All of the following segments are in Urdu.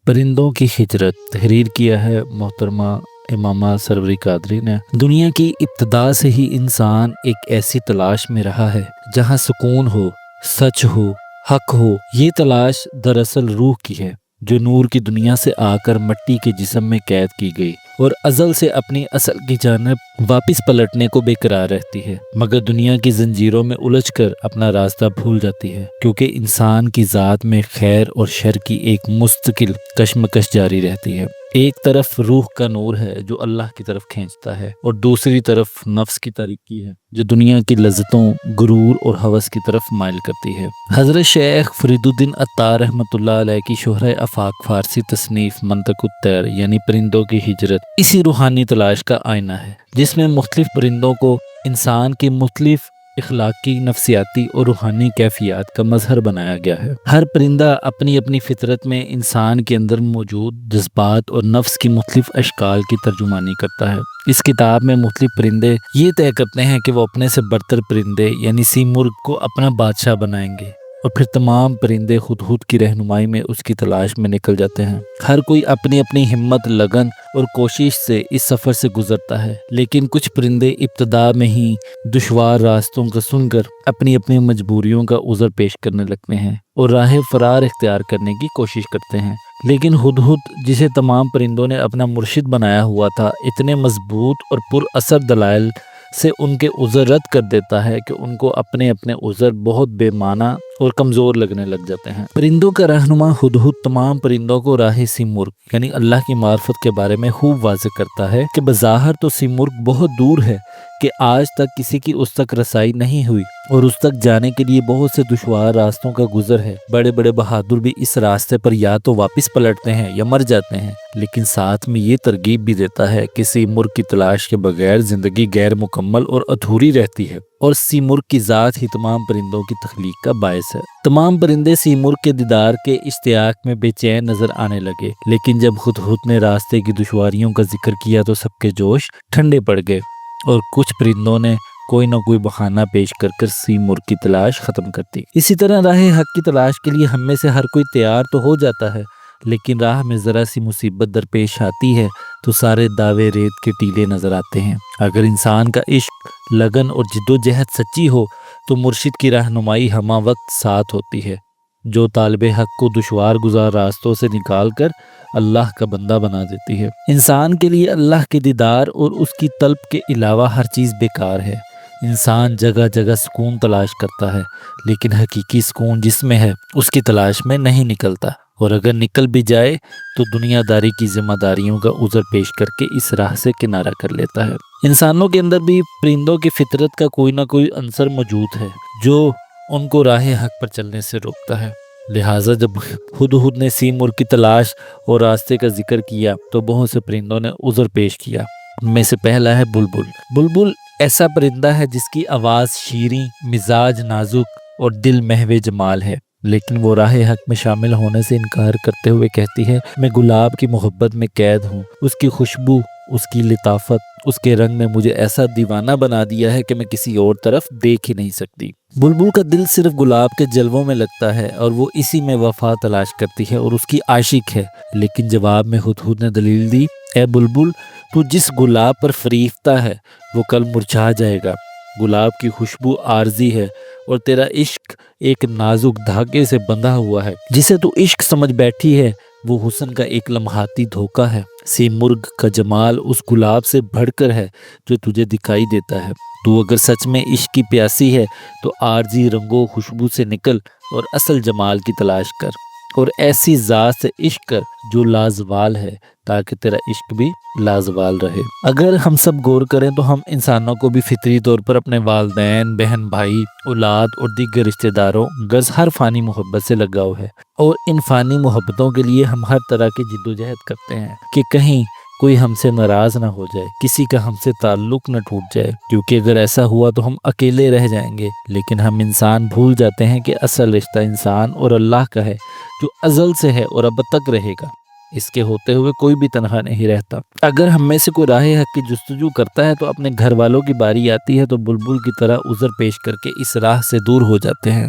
پرندوں کی ہجرت تحریر کیا ہے محترمہ امامہ سروری قادری نے۔ دنیا کی ابتدا سے ہی انسان ایک ایسی تلاش میں رہا ہے جہاں سکون ہو، سچ ہو، حق ہو۔ یہ تلاش دراصل روح کی ہے جو نور کی دنیا سے آ کر مٹی کے جسم میں قید کی گئی اور ازل سے اپنی اصل کی جانب واپس پلٹنے کو بے قرار رہتی ہے، مگر دنیا کی زنجیروں میں الجھ کر اپنا راستہ بھول جاتی ہے، کیونکہ انسان کی ذات میں خیر اور شر کی ایک مستقل کشمکش جاری رہتی ہے۔ ایک طرف روح کا نور ہے جو اللہ کی طرف کھینچتا ہے، اور دوسری طرف نفس کی تاریکی ہے جو دنیا کی لذتوں، غرور اور ہوس کی طرف مائل کرتی ہے۔ حضرت شیخ فرید الدین عطار رحمۃ اللہ علیہ کی شہرہ آفاق فارسی تصنیف منطق الطیر یعنی پرندوں کی ہجرت اسی روحانی تلاش کا آئینہ ہے، جس میں مختلف پرندوں کو انسان کی مختلف اخلاقی، نفسیاتی اور روحانی کیفیات کا مظہر بنایا گیا ہے۔ ہر پرندہ اپنی اپنی فطرت میں انسان کے اندر موجود جذبات اور نفس کی مختلف اشکال کی ترجمانی کرتا ہے۔ اس کتاب میں مختلف پرندے یہ طے کرتے ہیں کہ وہ اپنے سے برتر پرندے یعنی سیمرغ کو اپنا بادشاہ بنائیں گے، اور پھر تمام پرندے ہدہد کی رہنمائی میں اس کی تلاش میں نکل جاتے ہیں۔ ہر کوئی اپنی اپنی ہمت، لگن اور کوشش سے اس سفر سے گزرتا ہے، لیکن کچھ پرندے ابتدا میں ہی دشوار راستوں کا سن کر اپنی اپنی مجبوریوں کا عذر پیش کرنے لگتے ہیں اور راہ فرار اختیار کرنے کی کوشش کرتے ہیں۔ لیکن ہدہد، جسے تمام پرندوں نے اپنا مرشد بنایا ہوا تھا، اتنے مضبوط اور پر اثر دلائل سے ان کے عذر رد کر دیتا ہے کہ ان کو اپنے اپنے عذر بہت بے معنی اور کمزور لگنے لگ جاتے ہیں۔ پرندوں کا رہنما ہدہد تمام پرندوں کو راہ سیمرغ یعنی اللہ کی معرفت کے بارے میں خوب واضح کرتا ہے کہ بظاہر تو سیمرغ بہت دور ہے، کہ آج تک کسی کی اس تک رسائی نہیں ہوئی، اور اس تک جانے کے لیے بہت سے دشوار راستوں کا گزر ہے۔ بڑے بڑے بہادر بھی اس راستے پر یا تو واپس پلٹتے ہیں یا مر جاتے ہیں، لیکن ساتھ میں یہ ترغیب بھی دیتا ہے کہ سیمرغ کی تلاش کے بغیر زندگی غیر مکمل اور ادھوری رہتی ہے، اور سیمرغ کی ذات ہی تمام پرندوں کی تخلیق کا باعث ہے۔ تمام پرندے سیمرغ کے دیدار کے اشتیاق میں بے چین نظر آنے لگے، لیکن جب ہدہد نے راستے کی دشواریوں کا ذکر کیا تو سب کے جوش ٹھنڈے پڑ گئے، اور کچھ پرندوں نے کوئی نہ کوئی بہانہ پیش کر کر سیمرغ کی تلاش ختم کر دی۔ اسی طرح راہ حق کی تلاش کے لیے ہم میں سے ہر کوئی تیار تو ہو جاتا ہے، لیکن راہ میں ذرا سی مصیبت درپیش آتی ہے تو سارے دعوے ریت کے ٹیلے نظر آتے ہیں۔ اگر انسان کا عشق، لگن اور جد و جہد سچی ہو تو مرشد کی رہنمائی ہمہ وقت ساتھ ہوتی ہے، جو طالب حق کو دشوار گزار راستوں سے نکال کر اللہ کا بندہ بنا دیتی ہے۔ انسان کے لیے اللہ کے دیدار اور اس کی طلب کے علاوہ ہر چیز بیکار ہے۔ انسان جگہ جگہ سکون تلاش کرتا ہے، لیکن حقیقی سکون جس میں ہے اس کی تلاش میں نہیں نکلتا، اور اگر نکل بھی جائے تو دنیا داری کی ذمہ داریوں کا عذر پیش کر کے اس راہ سے کنارہ کر لیتا ہے۔ انسانوں کے اندر بھی پرندوں کی فطرت کا کوئی نہ کوئی عنصر موجود ہے جو ان کو راہ حق پر چلنے سے روکتا ہے۔ لہٰذا جب ہدہد نے سیمرغ کی تلاش اور راستے کا ذکر کیا تو بہت سے پرندوں نے عذر پیش کیا۔ ان میں سے پہلا ہے بلبل۔ بلبل ایسا پرندہ ہے جس کی آواز شیریں، مزاج نازک اور دل محو جمال ہے، لیکن وہ راہ حق میں شامل ہونے سے انکار کرتے ہوئے کہتی ہے، میں گلاب کی محبت میں قید ہوں۔ اس کی خوشبو، اس کی لطافت، اس کے رنگ نے مجھے ایسا دیوانہ بنا دیا ہے کہ میں کسی اور طرف دیکھ ہی نہیں سکتی۔ بلبل کا دل صرف گلاب کے جلووں میں لگتا ہے اور وہ اسی میں وفا تلاش کرتی ہے اور اس کی عاشق ہے، لیکن جواب میں ہدہد نے دلیل دی، اے بلبل، تو جس گلاب پر فریفتہ ہے وہ کل مرجھا جائے گا۔ گلاب کی خوشبو عارضی ہے اور تیرا عشق ایک نازک دھاگے سے بندھا ہوا ہے۔ جسے تو عشق سمجھ بیٹھی ہے وہ حسن کا ایک لمحاتی دھوکہ ہے۔ سیمرغ کا جمال اس گلاب سے بڑھ کر ہے جو تجھے دکھائی دیتا ہے۔ تو اگر سچ میں عشق کی پیاسی ہے تو عارضی رنگوں خوشبو سے نکل اور اصل جمال کی تلاش کر، اور ایسی ذات سے عشق کر جو لازوال ہے، تاکہ تیرا عشق بھی لازوال رہے۔ اگر ہم سب غور کریں تو ہم انسانوں کو بھی فطری طور پر اپنے والدین، بہن بھائی، اولاد اور دیگر رشتہ داروں غرض ہر فانی محبت سے لگاؤ ہے، اور ان فانی محبتوں کے لیے ہم ہر طرح کی جد و جہد کرتے ہیں کہ کہیں کوئی ہم سے ناراض نہ ہو جائے، کسی کا ہم سے تعلق نہ ٹوٹ جائے، کیونکہ اگر ایسا ہوا تو ہم اکیلے رہ جائیں گے۔ لیکن ہم انسان بھول جاتے ہیں کہ اصل رشتہ انسان اور اللہ کا ہے، جو ازل سے ہے اور اب تک رہے گا۔ اس کے ہوتے ہوئے کوئی بھی تنہا نہیں رہتا۔ اگر ہم میں سے کوئی راہ حق کی جستجو کرتا ہے تو اپنے گھر والوں کی باری آتی ہے تو بلبل کی طرح عذر پیش کر کے اس راہ سے دور ہو جاتے ہیں۔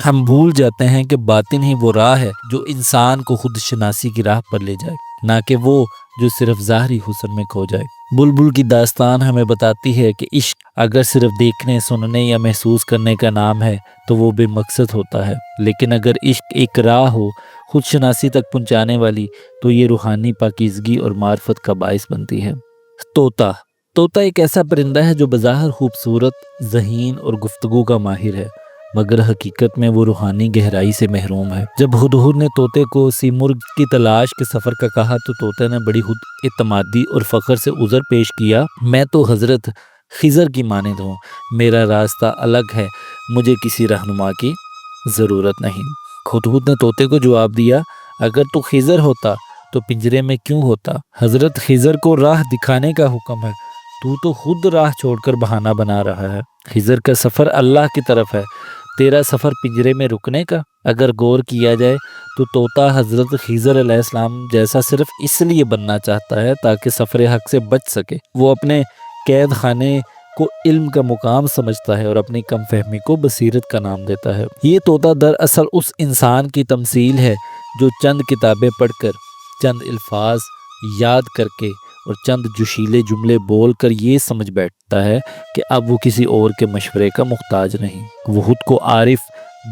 ہم بھول جاتے ہیں کہ باطن ہی وہ راہ ہے جو انسان کو خود شناسی کی راہ پر لے جائے، نہ کہ وہ جو صرف ظاہری حسن میں کھو جائے۔ بلبل کی داستان ہمیں بتاتی ہے کہ عشق اگر صرف دیکھنے، سننے یا محسوس کرنے کا نام ہے تو وہ بے مقصد ہوتا ہے، لیکن اگر عشق ایک راہ ہو خود شناسی تک پہنچانے والی تو یہ روحانی پاکیزگی اور معرفت کا باعث بنتی ہے۔ طوطا ایک ایسا پرندہ ہے جو بظاہر خوبصورت، ذہین اور گفتگو کا ماہر ہے، مگر حقیقت میں وہ روحانی گہرائی سے محروم ہے۔ جب ہدہد نے طوطے کو سیمرغ کی تلاش کے سفر کا کہا تو طوطے نے بڑی خود اعتمادی اور فخر سے عذر پیش کیا، میں تو حضرت خضر کی مانند ہوں، میرا راستہ الگ ہے، مجھے کسی رہنما کی ضرورت نہیں۔ ہدہد نے طوطے کو جواب دیا، اگر تو خضر ہوتا تو پنجرے میں کیوں ہوتا؟ حضرت خضر کو راہ دکھانے کا حکم ہے، تو خود راہ چھوڑ کر بہانہ بنا رہا ہے۔ خضر کا سفر اللہ کی طرف ہے، تیرا سفر پنجرے میں رکنے کا۔ اگر غور کیا جائے تو طوطا حضرت خضر علیہ السلام جیسا صرف اس لیے بننا چاہتا ہے تاکہ سفر حق سے بچ سکے۔ وہ اپنے قید خانے کو علم کا مقام سمجھتا ہے اور اپنی کم فہمی کو بصیرت کا نام دیتا ہے۔ یہ طوطا دراصل اس انسان کی تمثیل ہے جو چند کتابیں پڑھ کر، چند الفاظ یاد کر کے اور چند جوشیلے جملے بول کر یہ سمجھ بیٹھتا ہے کہ اب وہ کسی اور کے مشورے کا محتاج نہیں۔ وہ خود کو عارف،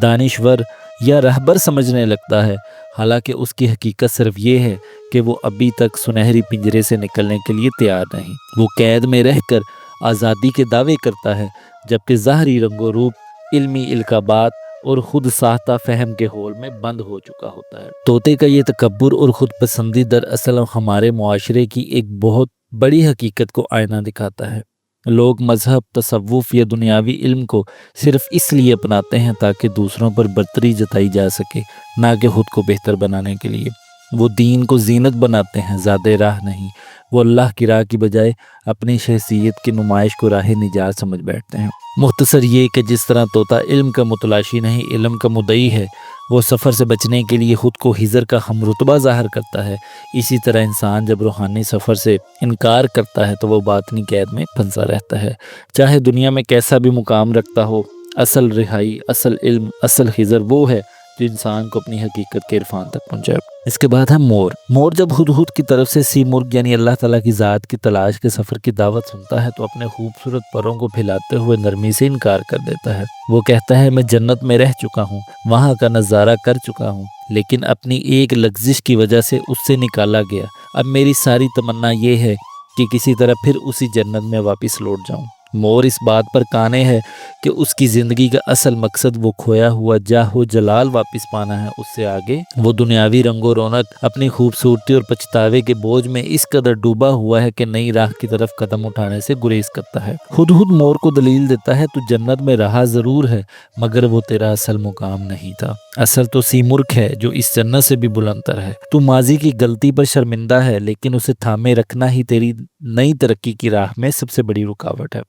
دانشور یا رہبر سمجھنے لگتا ہے، حالانکہ اس کی حقیقت صرف یہ ہے کہ وہ ابھی تک سنہری پنجرے سے نکلنے کے لیے تیار نہیں۔ وہ قید میں رہ کر آزادی کے دعوے کرتا ہے، جبکہ ظاہری رنگ و روپ، علمی القابات اور خود ساختہ فہم کے ہول میں بند ہو چکا ہوتا ہے۔ طوطے کا یہ تکبر اور خود پسندی دراصل ہمارے معاشرے کی ایک بہت بڑی حقیقت کو آئینہ دکھاتا ہے۔ لوگ مذہب، تصوف یا دنیاوی علم کو صرف اس لیے اپناتے ہیں تاکہ دوسروں پر برتری جتائی جا سکے، نہ کہ خود کو بہتر بنانے کے لیے۔ وہ دین کو زینت بناتے ہیں، زیادہ راہ نہیں۔ وہ اللہ کی راہ کی بجائے اپنی شخصیت کی نمائش کو راہ نجات سمجھ بیٹھتے ہیں۔ مختصر یہ کہ جس طرح طوطا علم کا متلاشی نہیں، علم کا مدعی ہے، وہ سفر سے بچنے کے لیے خود کو خضر کا ہم رتبہ ظاہر کرتا ہے، اسی طرح انسان جب روحانی سفر سے انکار کرتا ہے تو وہ باطنی قید میں پھنسا رہتا ہے، چاہے دنیا میں کیسا بھی مقام رکھتا ہو۔ اصل رہائی، اصل علم، اصل خضر وہ ہے جو انسان کو اپنی حقیقت کے عرفان تک پہنچائے۔ اس کے بعد ہے مور جب ہدہد کی طرف سے سیمرغ یعنی اللہ تعالیٰ کی ذات کی تلاش کے سفر کی دعوت سنتا ہے تو اپنے خوبصورت پروں کو پھیلاتے ہوئے نرمی سے انکار کر دیتا ہے۔ وہ کہتا ہے، میں جنت میں رہ چکا ہوں، وہاں کا نظارہ کر چکا ہوں، لیکن اپنی ایک لغزش کی وجہ سے اس سے نکالا گیا۔ اب میری ساری تمنا یہ ہے کہ کسی طرح پھر اسی جنت میں واپس لوٹ جاؤں۔ مور اس بات پر قانع ہے کہ اس کی زندگی کا اصل مقصد وہ کھویا ہوا جاہ و جلال واپس پانا ہے، اس سے آگے وہ دنیاوی رنگ و رونق، اپنی خوبصورتی اور پچھتاوے کے بوجھ میں اس قدر ڈوبا ہوا ہے کہ نئی راہ کی طرف قدم اٹھانے سے گریز کرتا ہے۔ ہدہد مور کو دلیل دیتا ہے، تو جنت میں رہا ضرور ہے مگر وہ تیرا اصل مقام نہیں تھا، اصل تو سیمرغ ہے جو اس جنت سے بھی بلند تر ہے۔ تو ماضی کی غلطی پر شرمندہ ہے، لیکن اسے تھامے رکھنا ہی تیری نئی ترقی کی راہ میں سب سے بڑی رکاوٹ ہے۔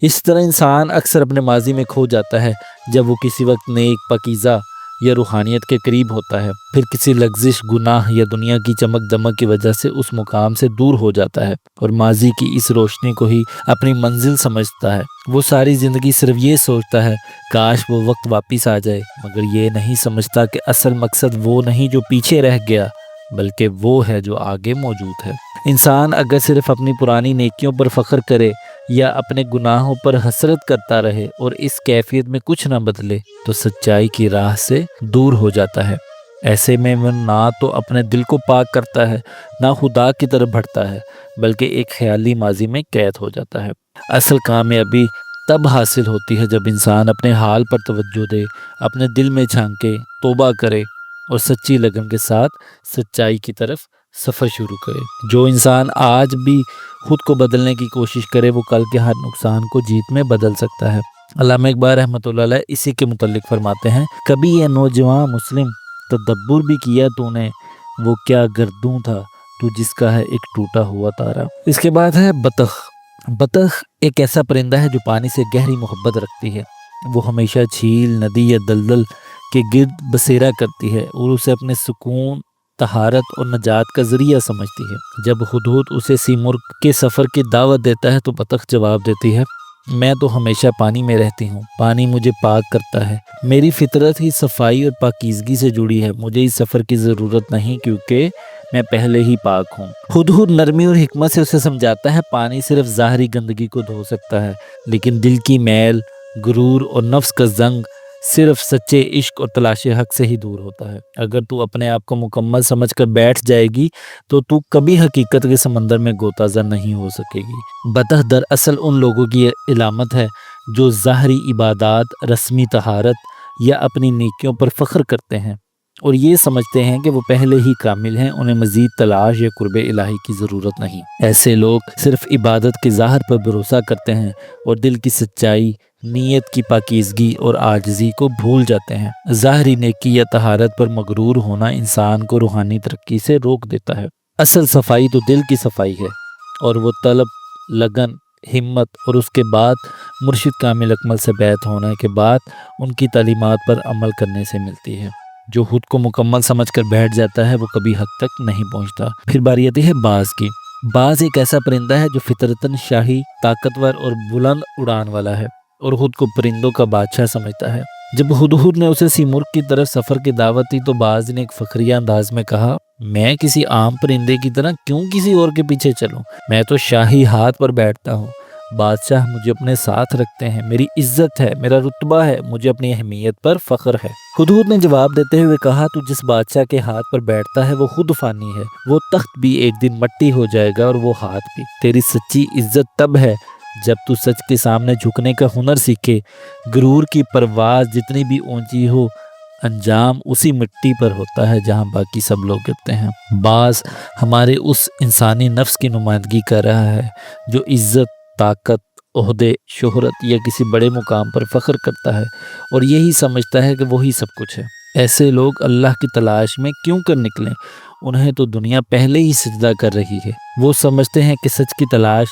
اس طرح انسان اکثر اپنے ماضی میں کھو جاتا ہے، جب وہ کسی وقت نیک، پاکیزہ یا روحانیت کے قریب ہوتا ہے، پھر کسی لغزش، گناہ یا دنیا کی چمک دمک کی وجہ سے اس مقام سے دور ہو جاتا ہے اور ماضی کی اس روشنی کو ہی اپنی منزل سمجھتا ہے۔ وہ ساری زندگی صرف یہ سوچتا ہے کاش وہ وقت واپس آ جائے، مگر یہ نہیں سمجھتا کہ اصل مقصد وہ نہیں جو پیچھے رہ گیا، بلکہ وہ ہے جو آگے موجود ہے۔ انسان اگر صرف اپنی پرانی نیکیوں پر فخر کرے یا اپنے گناہوں پر حسرت کرتا رہے اور اس کیفیت میں کچھ نہ بدلے تو سچائی کی راہ سے دور ہو جاتا ہے۔ ایسے میں وہ نہ تو اپنے دل کو پاک کرتا ہے، نہ خدا کی طرف بڑھتا ہے، بلکہ ایک خیالی ماضی میں قید ہو جاتا ہے۔ اصل کامیابی تب حاصل ہوتی ہے جب انسان اپنے حال پر توجہ دے، اپنے دل میں جھانکے، توبہ کرے اور سچی لگن کے ساتھ سچائی کی طرف سفر شروع کرے۔ جو انسان آج بھی خود کو بدلنے کی کوشش کرے وہ کل کے ہر نقصان کو جیت میں بدل سکتا ہے۔ علامہ اقبال رحمۃ اللہ علیہ اسی کے متعلق فرماتے ہیں، کبھی یہ نوجوان مسلم تدبر بھی کیا تو نے، وہ کیا گردوں تھا تو جس کا ہے ایک ٹوٹا ہوا تارا۔ اس کے بعد ہے بطخ ایک ایسا پرندہ ہے جو پانی سے گہری محبت رکھتی ہے۔ وہ ہمیشہ جھیل، ندی یا دلدل کے گرد بسیرا کرتی ہے اور اسے اپنے سکون، طہارت اور نجات کا ذریعہ سمجھتی ہے۔ جب ہدہد اسے سیمرغ کے سفر کی دعوت دیتا ہے تو بطخ جواب دیتی ہے، میں تو ہمیشہ پانی میں رہتی ہوں، پانی مجھے پاک کرتا ہے، میری فطرت ہی صفائی اور پاکیزگی سے جڑی ہے، مجھے اس سفر کی ضرورت نہیں کیونکہ میں پہلے ہی پاک ہوں۔ ہدہد نرمی اور حکمت سے اسے سمجھاتا ہے پانی صرف ظاہری گندگی کو دھو سکتا ہے، لیکن دل کی میل، غرور اور نفس کا زنگ صرف سچے عشق اور تلاش حق سے ہی دور ہوتا ہے۔ اگر تو اپنے آپ کو مکمل سمجھ کر بیٹھ جائے گی تو کبھی حقیقت کے سمندر میں غوطہ زر نہیں ہو سکے گی۔ بطح دراصل ان لوگوں کی علامت ہے جو ظاہری عبادات، رسمی طہارت یا اپنی نیکیوں پر فخر کرتے ہیں اور یہ سمجھتے ہیں کہ وہ پہلے ہی کامل ہیں، انہیں مزید تلاش یا قرب الہی کی ضرورت نہیں۔ ایسے لوگ صرف عبادت کے ظاہر پر بھروسہ کرتے ہیں اور دل کی سچائی، نیت کی پاکیزگی اور عاجزی کو بھول جاتے ہیں۔ ظاہری نیکی یا طہارت پر مغرور ہونا انسان کو روحانی ترقی سے روک دیتا ہے۔ اصل صفائی تو دل کی صفائی ہے اور وہ طلب، لگن، ہمت اور اس کے بعد مرشد کامل اکمل سے بیعت ہونے کے بعد ان کی تعلیمات پر عمل کرنے سے ملتی ہے۔ جو خود کو مکمل سمجھ کر بیٹھ جاتا ہے وہ کبھی حق تک نہیں پہنچتا۔ پھر باری آتی ہے باز کی۔ باز ایک ایسا پرندہ ہے جو فطرتاً شاہی، طاقتور اور بلند اڑان والا ہے اور خود کو پرندوں کا بادشاہ سمجھتا ہے۔ جب ہدہد نے اسے سیمرغ کی طرف سفر کی دعوت دی تو باز نے ایک فخریہ انداز میں کہا، میں کسی عام پرندے کی طرح کیوں کسی اور کے پیچھے چلوں؟ میں تو شاہی ہاتھ پر بیٹھتا ہوں، بادشاہ مجھے اپنے ساتھ رکھتے ہیں، میری عزت ہے، میرا رتبہ ہے، مجھے اپنی اہمیت پر فخر ہے۔ ہدہد نے جواب دیتے ہوئے کہا، تو جس بادشاہ کے ہاتھ پر بیٹھتا ہے وہ خود فانی ہے، وہ تخت بھی ایک دن مٹی ہو جائے گا اور وہ ہاتھ بھی۔ تیری سچی عزت تب ہے جب تو سچ کے سامنے جھکنے کا ہنر سیکھے۔ غرور کی پرواز جتنی بھی اونچی ہو، انجام اسی مٹی پر ہوتا ہے جہاں باقی سب لوگ گرتے ہیں۔ باز ہمارے اس انسانی نفس کی نمائندگی کر رہا ہے جو عزت، طاقت، عہدے، شہرت یا کسی بڑے مقام پر فخر کرتا ہے اور یہی سمجھتا ہے کہ وہی سب کچھ ہے۔ ایسے لوگ اللہ کی تلاش میں کیوں کر نکلیں؟ انہیں تو دنیا پہلے ہی سجدہ کر رہی ہے۔ وہ سمجھتے ہیں کہ سچ کی تلاش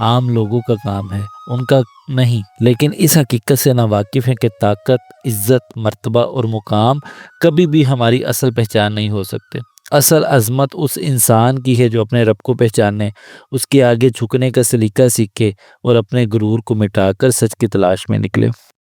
عام لوگوں کا کام ہے، ان کا نہیں، لیکن اس حقیقت سے ناواقف ہیں کہ طاقت، عزت، مرتبہ اور مقام کبھی بھی ہماری اصل پہچان نہیں ہو سکتے۔ اصل عظمت اس انسان کی ہے جو اپنے رب کو پہچانے، اس کے آگے جھکنے کا سلیقہ سیکھے اور اپنے غرور کو مٹا کر سچ کی تلاش میں نکلے۔